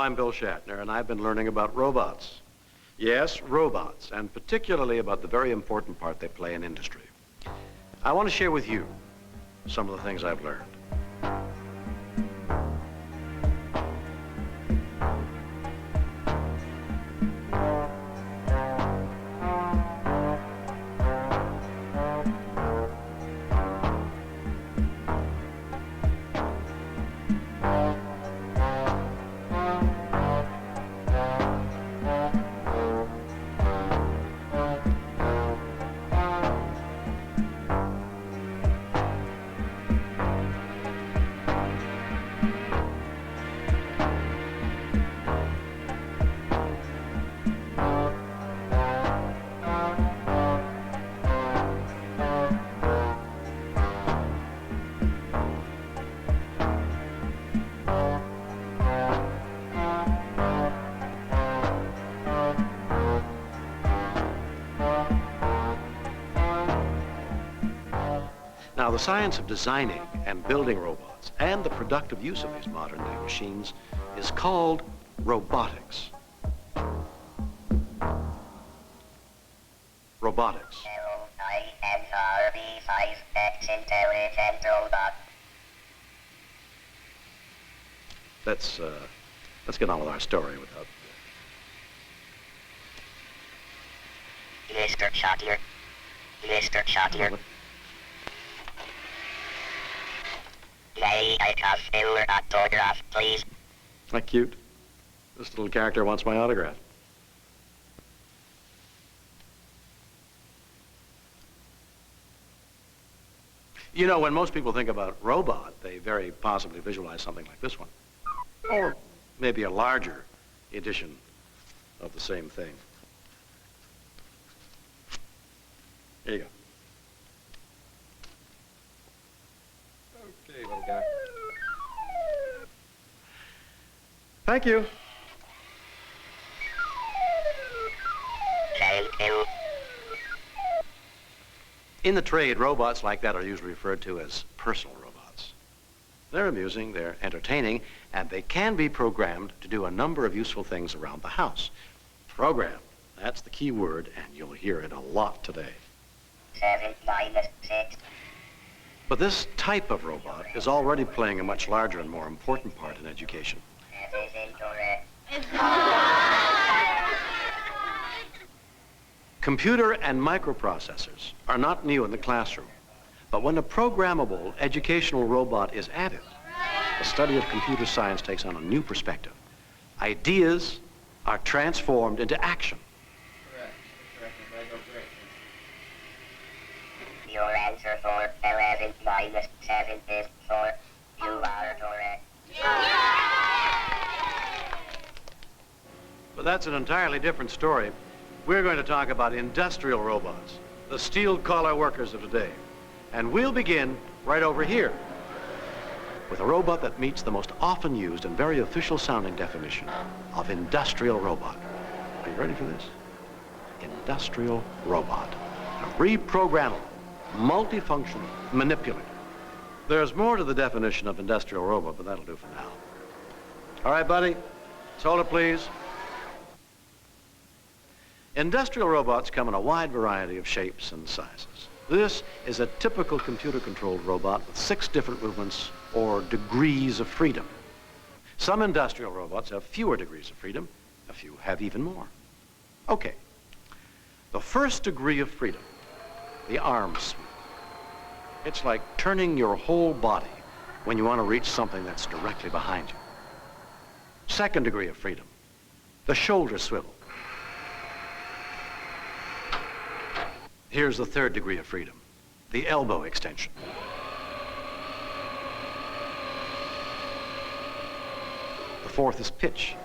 I'm Bill Shatner, and I've been learning about robots. Yes, robots, and particularly about the very important part they play in industry. I want to share with you some of the things I've learned. Now, the science of designing and building robots and the productive use of these modern-day machines is called robotics. Robotics. Let's get on with our story without... Mr. Shatner. Mr. Shatner. May I have your autograph, please? Isn't that cute? This little character wants my autograph. You know, when most people think about robot, they very possibly visualize something like this one. Or maybe a larger edition of the same thing. Here you go. Okay, little guy. Thank you. Thank you. In the trade, robots like that are usually referred to as personal robots. They're amusing, they're entertaining, and they can be programmed to do a number of useful things around the house. Program, that's the key word, and you'll hear it a lot today. 7 minus 6. But this type of robot is already playing a much larger and more important part in education. That is incorrect. Computer and microprocessors are not new in the classroom, but when a programmable educational robot is added, the study of computer science takes on a new perspective. Ideas are transformed into action. Your answer for 11 minus 7 is 4. You are correct. But that's an entirely different story. We're going to talk about industrial robots, the steel-collar workers of today. And we'll begin right over here with a robot that meets the most often used and very official-sounding definition of industrial robot. Are you ready for this? Industrial robot. A reprogrammable, multifunctional manipulator. There's more to the definition of industrial robot, but that'll do for now. All right, buddy, let's hold it, please. Industrial robots come in a wide variety of shapes and sizes. This is a typical computer-controlled robot with 6 different movements or degrees of freedom. Some industrial robots have fewer degrees of freedom. A few have even more. Okay. The first degree of freedom, the arm sweep. It's like turning your whole body when you want to reach something that's directly behind you. Second degree of freedom, the shoulder swivel. Here's the third degree of freedom, the elbow extension. The fourth is pitch.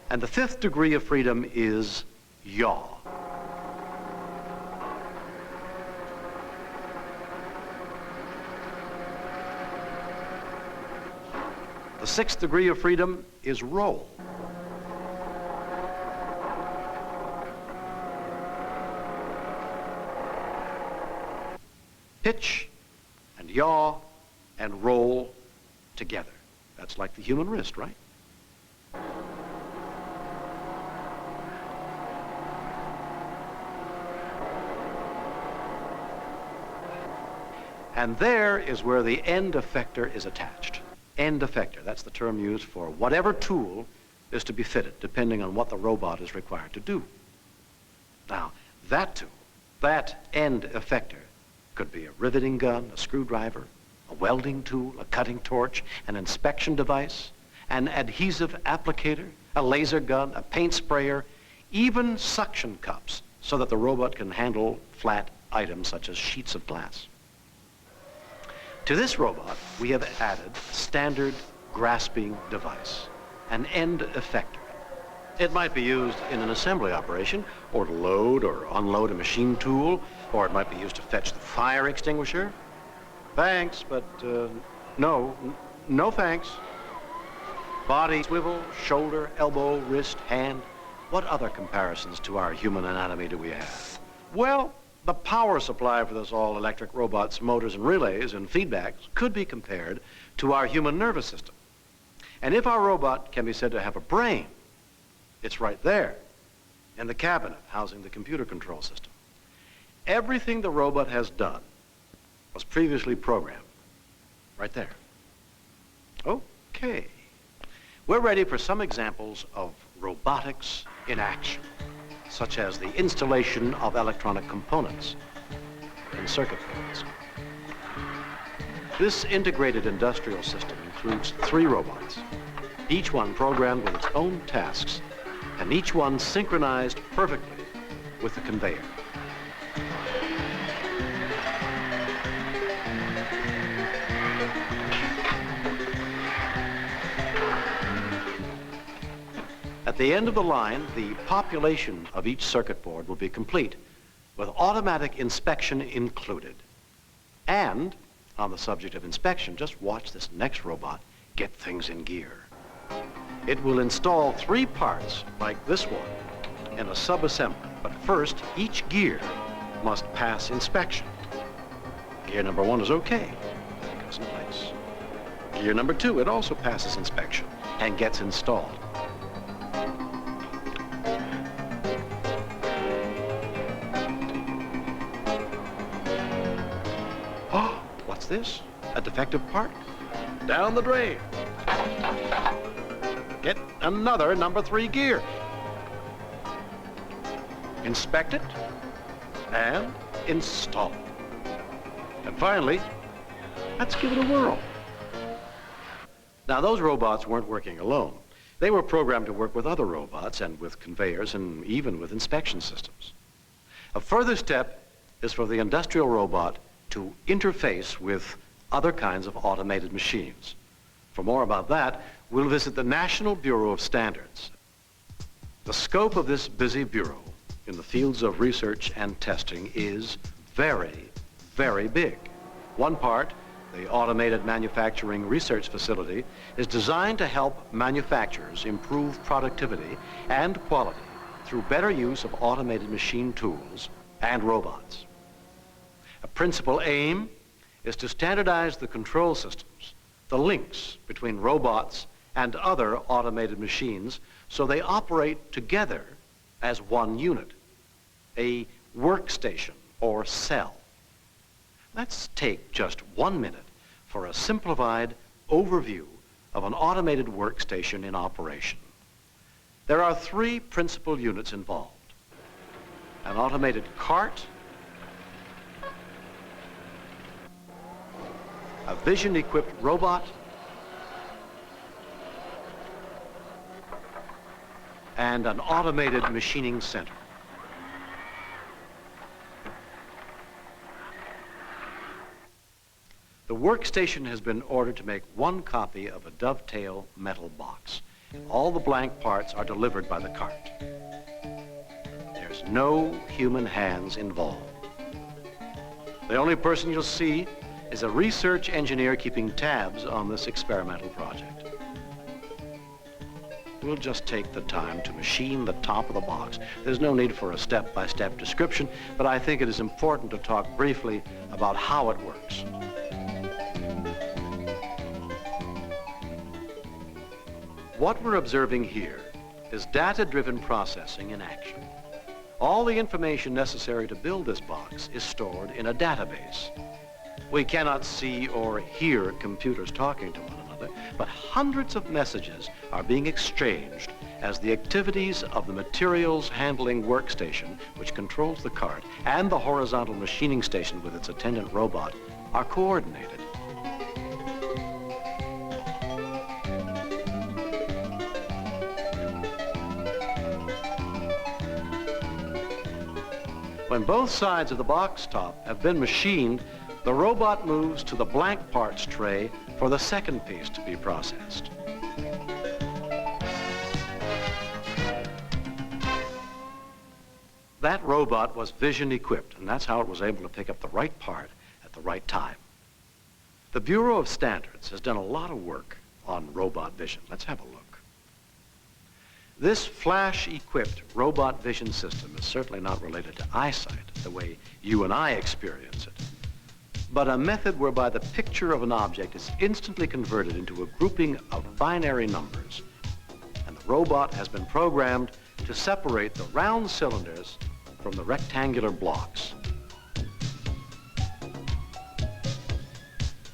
And the fifth degree of freedom is yaw. The sixth degree of freedom is roll. pitch and yaw and roll together. That's like the human wrist, right? And there is where the end effector is attached. End effector, that's the term used for whatever tool is to be fitted, depending on what the robot is required to do. Now, that tool, that end effector, could be a riveting gun, a screwdriver, a welding tool, a cutting torch, an inspection device, an adhesive applicator, a laser gun, a paint sprayer, even suction cups, so that the robot can handle flat items such as sheets of glass. To this robot, we have added a standard grasping device, an end effector. It might be used in an assembly operation, or to load or unload a machine tool, or it might be used to fetch the fire extinguisher. Thanks, but no thanks. Body, swivel, shoulder, elbow, wrist, hand. What other comparisons to our human anatomy do we have? Well, the power supply for this all-electric robot's motors and relays and feedbacks could be compared to our human nervous system. And if our robot can be said to have a brain, it's right there in the cabinet housing the computer control system. Everything the robot has done was previously programmed right there. Okay. We're ready for some examples of robotics in action, such as the installation of electronic components in circuit boards. This integrated industrial system includes 3 robots, each one programmed with its own tasks, and each one synchronized perfectly with the conveyor. At the end of the line, the population of each circuit board will be complete, with automatic inspection included. And, on the subject of inspection, just watch this next robot get things in gear. It will install 3 parts, like this one, in a sub-assembly. But first, each gear must pass inspection. Gear number 1 is okay, it goes in place. Gear number 2, it also passes inspection and gets installed. What's this? A defective part? Down the drain. Get another number 3 gear. Inspect it and install it. And finally, let's give it a whirl. Now, those robots weren't working alone. They were programmed to work with other robots and with conveyors and even with inspection systems. A further step is for the industrial robot to interface with other kinds of automated machines. For more about that, we'll visit the National Bureau of Standards. The scope of this busy bureau in the fields of research and testing is very, very big. One part, the Automated Manufacturing Research Facility, is designed to help manufacturers improve productivity and quality through better use of automated machine tools and robots. A principal aim is to standardize the control systems, the links between robots and other automated machines, so they operate together as one unit, a workstation or cell. Let's take just 1 minute for a simplified overview of an automated workstation in operation. There are 3 principal units involved: an automated cart, a vision-equipped robot, and an automated machining center. The workstation has been ordered to make 1 copy of a dovetail metal box. All the blank parts are delivered by the cart. There's no human hands involved. The only person you'll see is a research engineer keeping tabs on this experimental project. we'll just take the time to machine the top of the box. There's no need for a step-by-step description, but I think it is important to talk briefly about how it works. What we're observing here is data-driven processing in action. All the information necessary to build this box is stored in a database. We cannot see or hear computers talking to one another, but hundreds of messages are being exchanged as the activities of the materials handling workstation, which controls the cart, and the horizontal machining station with its attendant robot are coordinated. When both sides of the box top have been machined, the robot moves to the blank parts tray for the second piece to be processed. That robot was vision equipped, and that's how it was able to pick up the right part at the right time. The Bureau of Standards has done a lot of work on robot vision. Let's have a look. This flash-equipped robot vision system is certainly not related to eyesight, the way you and I experience it, but a method whereby the picture of an object is instantly converted into a grouping of binary numbers, and the robot has been programmed to separate the round cylinders from the rectangular blocks.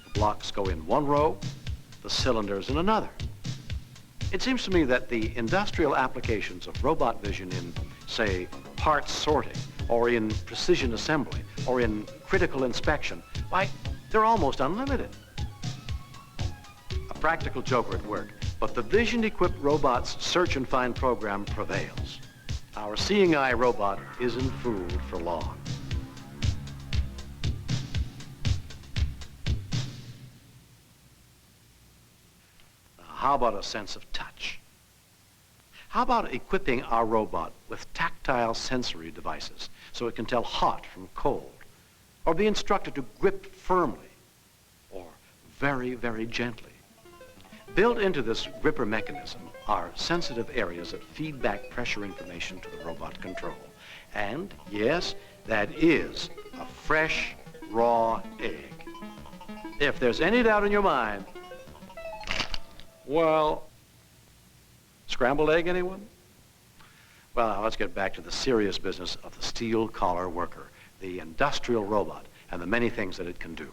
The blocks go in one row, the cylinders in another. It seems to me that the industrial applications of robot vision in, say, parts sorting, or in precision assembly, or in critical inspection, why, they're almost unlimited. A practical joker at work, but the vision-equipped robot's search and find program prevails. Our seeing eye robot isn't fooled for long. How about a sense of touch? How about equipping our robot with tactile sensory devices so it can tell hot from cold, or be instructed to grip firmly or very, very gently? Built into this gripper mechanism are sensitive areas that feed back pressure information to the robot control. And yes, that is a fresh, raw egg. If there's any doubt in your mind, well, scrambled egg, anyone? Well, now let's get back to the serious business of the steel collar worker, the industrial robot, and the many things that it can do.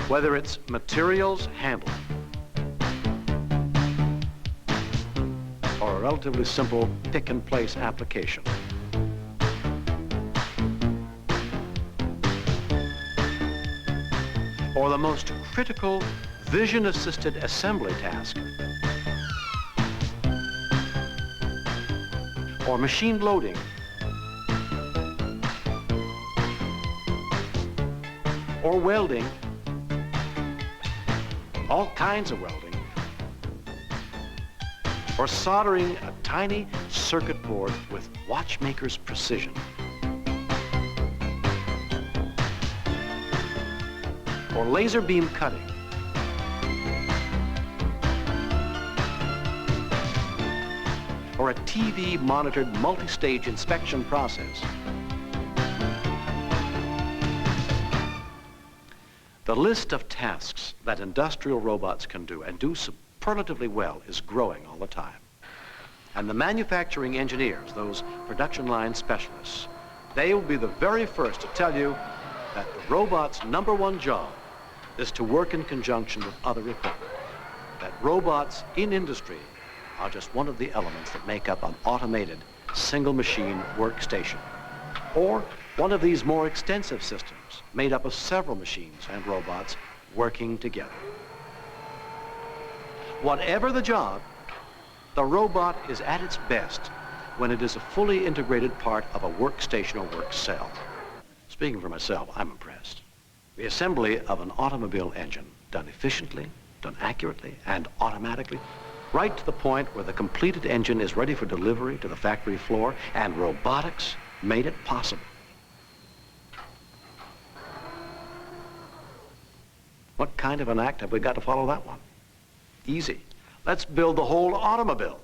Whether it's materials handling or a relatively simple pick-and-place application, or the most critical vision-assisted assembly task, or machine loading, or welding, all kinds of welding, or soldering a tiny circuit board with watchmaker's precision, or laser beam cutting, or a TV-monitored multi-stage inspection process. The list of tasks that industrial robots can do, and do superlatively well, is growing all the time. And the manufacturing engineers, those production line specialists, they will be the very first to tell you that the robot's #1 job is to work in conjunction with other equipment. That robots in industry are just one of the elements that make up an automated single machine workstation, or one of these more extensive systems made up of several machines and robots working together. Whatever the job, the robot is at its best when it is a fully integrated part of a workstation or work cell. Speaking for myself, I'm impressed. The assembly of an automobile engine, done efficiently, done accurately, and automatically, right to the point where the completed engine is ready for delivery to the factory floor, and robotics made it possible. What kind of an act have we got to follow that one? Easy. Let's build the whole automobile.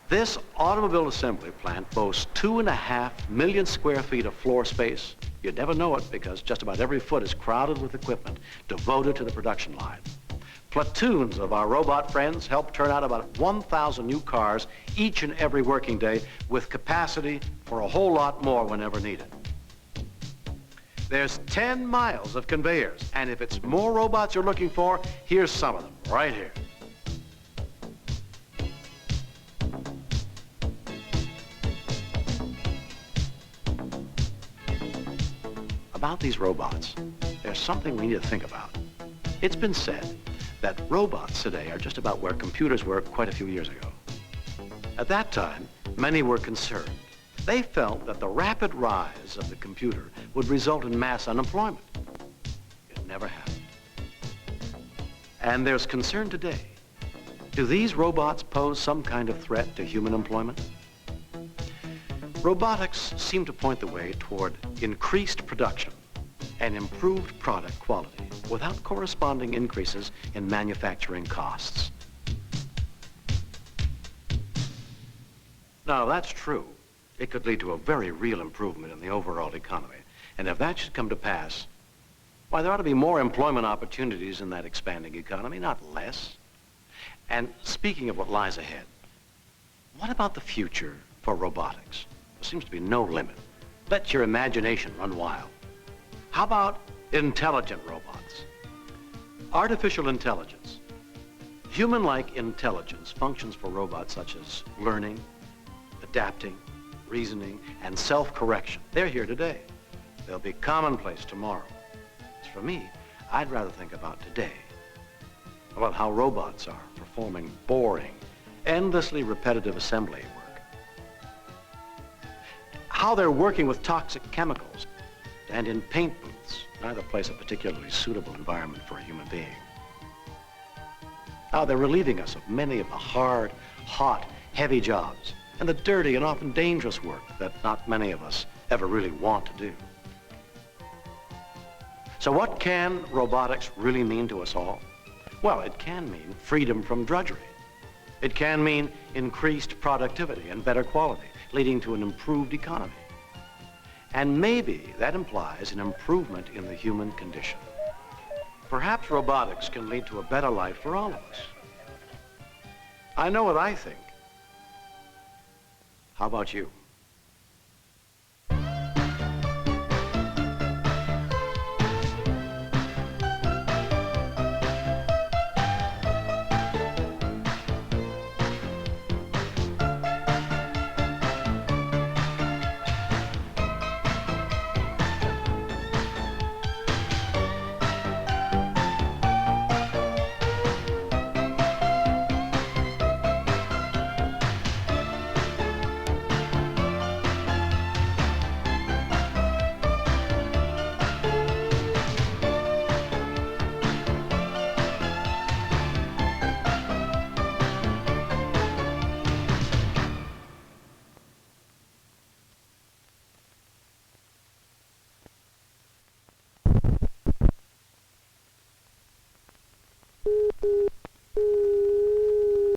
This automobile assembly plant boasts 2.5 million square feet of floor space. You'd never know it because just about every foot is crowded with equipment devoted to the production line. Platoons of our robot friends help turn out about 1,000 new cars each and every working day, with capacity for a whole lot more whenever needed. There's 10 miles of conveyors, and if it's more robots you're looking for, here's some of them right here. About these robots, there's something we need to think about. It's been said that robots today are just about where computers were quite a few years ago. At that time, many were concerned. They felt that the rapid rise of the computer would result in mass unemployment. It never happened. And there's concern today. Do these robots pose some kind of threat to human employment? Robotics seem to point the way toward increased production and improved product quality without corresponding increases in manufacturing costs. Now, if that's true, it could lead to a very real improvement in the overall economy. And if that should come to pass, why, there ought to be more employment opportunities in that expanding economy, not less. And speaking of what lies ahead, what about the future for robotics? There seems to be no limit. Let your imagination run wild. How about intelligent robots? Artificial intelligence. Human-like intelligence functions for robots such as learning, adapting, reasoning, and self-correction. They're here today. They'll be commonplace tomorrow. As for me, I'd rather think about today, about how robots are performing boring, endlessly repetitive assembly work, how they're working with toxic chemicals, and in paint booths, neither place a particularly suitable environment for a human being. How they're relieving us of many of the hard, hot, heavy jobs, and the dirty and often dangerous work that not many of us ever really want to do. So what can robotics really mean to us all? Well, it can mean freedom from drudgery. It can mean increased productivity and better quality, leading to an improved economy. And maybe that implies an improvement in the human condition. Perhaps robotics can lead to a better life for all of us. I know what I think. How about you?